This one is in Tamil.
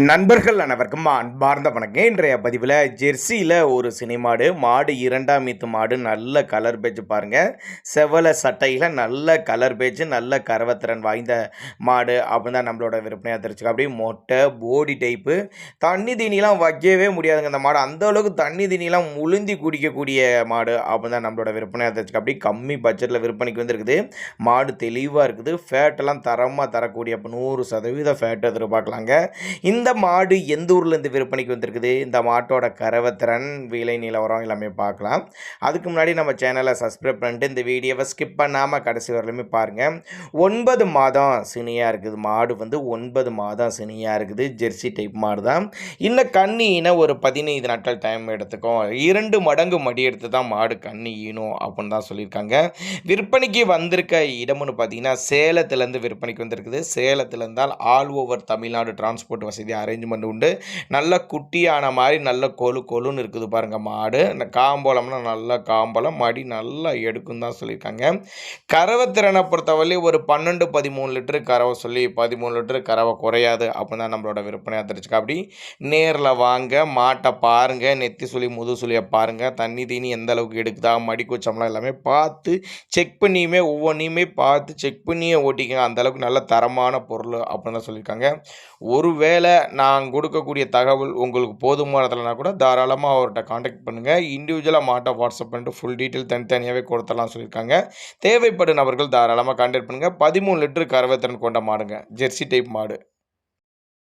நண்பர்கள் அனைவருக்கும் அன்பார்ந்த வணக்கம். இன்றைய பதிவில் ஜெர்சியில் ஒரு சினைமாடு மாடு இரண்டாம் ஈத்து மாடு நல்ல கலர் பேஜ் பாருங்கள். செவல சட்டையில் நல்ல கலர் பேஜ் நல்ல கரவத்திறன் வாய்ந்த மாடு அப்படின்னு தான் நம்மளோட விற்பனையாக தெரிஞ்சுக்க. அப்படியே மொட்டை போடி டைப்பு தண்ணி தீனிலாம் வைக்கவே முடியாதுங்க. இந்த மாடு அந்தளவுக்கு தண்ணி தீனிலாம் முழுந்தி குடிக்கக்கூடிய மாடு அப்படின்னு தான் நம்மளோட விற்பனையாக தெரிஞ்சுக்க. அப்படி கம்மி பட்ஜெட்டில் விற்பனைக்கு வந்துருக்குது. மாடு தெளிவாக இருக்குது. ஃபேட்டெல்லாம் தரமாக தரக்கூடிய அப்போ 100% ஃபேட் எதிர்பார்க்கலாங்க. இந்த மாடு எந்த ஊர்லேருந்து விற்பனைக்கு வந்திருக்குது, இந்த மாட்டோட கறவைத்திறன் விலை நிலவரம் எல்லாமே பார்க்கலாம். அதுக்கு முன்னாடி நம்ம சேனலை சப்ஸ்கிரைப் பண்ணிட்டு இந்த வீடியோவை ஸ்கிப் பண்ணாமல் கடைசி வரலுமே பாருங்கள். 9 மாதம் சினியாக இருக்குது மாடு, 9 மாதம் சினியாக இருக்குது. ஜெர்சி டைப் மாடு தான். இன்னும் கண்ணி ஈன ஒரு 15 நாட்கள் டைம் எடுத்துக்கும். 2 மடங்கு மடி எடுத்து தான் மாடு கண்ணி ஈனும் அப்படின்னு தான் சொல்லியிருக்காங்க. விற்பனைக்கு வந்திருக்க இடம்னு பார்த்தீங்கன்னா சேலத்துலேருந்து விற்பனைக்கு வந்திருக்குது. சேலத்தில் இருந்தால் ஆல் ஓவர் தமிழ்நாடு டிரான்ஸ்போர்ட் வசதி அரேஞ்ச்மெண்ட் உண்டு. நல்ல குட்டியான மாதிரி நல்ல கொழுன்னு இருக்குது பாருங்கள் மாடு. இந்த காம்பளம்னா நல்ல காம்பளம், மடி நல்லா எடுக்கும் தான் சொல்லியிருக்காங்க. கறவை திறனை பொறுத்தவரை ஒரு 12-13 லிட்டரு கறவை சொல்லி 13 லிட்டரு கறவை குறையாது அப்படின்னு தான் நம்மளோட விற்பனை தெரிஞ்சுக்க. அப்படி நேரில் வாங்க, மாட்டை பாருங்கள், நெத்தி சுழி முது சுழியை பாருங்கள், தண்ணி தீனி எந்த அளவுக்கு எடுக்குதா, மடி கூச்சம்லாம் எல்லாமே பார்த்து செக் பண்ணியுமே ஒவ்வொன்றையுமே பார்த்து செக் பண்ணியே ஓட்டிக்கங்க. அந்தளவுக்கு நல்ல தரமான பொருள் அப்படின்னு தான் சொல்லியிருக்காங்க. ஒருவேளை நான் கொடுக்கக்கூடிய தகவல் உங்களுக்கு போதுமானதுலனா கூட தாராளமாக அவர்கிட்ட காண்டாக்ட் பண்ணுங்கள். இண்டிவிஜுவலாக மாட்டை வாட்ஸ்அப் பண்ணிட்டு ஃபுல் டீட்டெயில் தனித்தனியாகவே கொடுத்தலாம் சொல்லியிருக்காங்க. தேவைப்படும் நபர்கள் தாராளமாக காண்டாக்ட் பண்ணுங்கள். 13 லிட்டரு கறவைத்திறன் கொண்ட மாடுங்க, ஜெர்சி டைப் மாடு.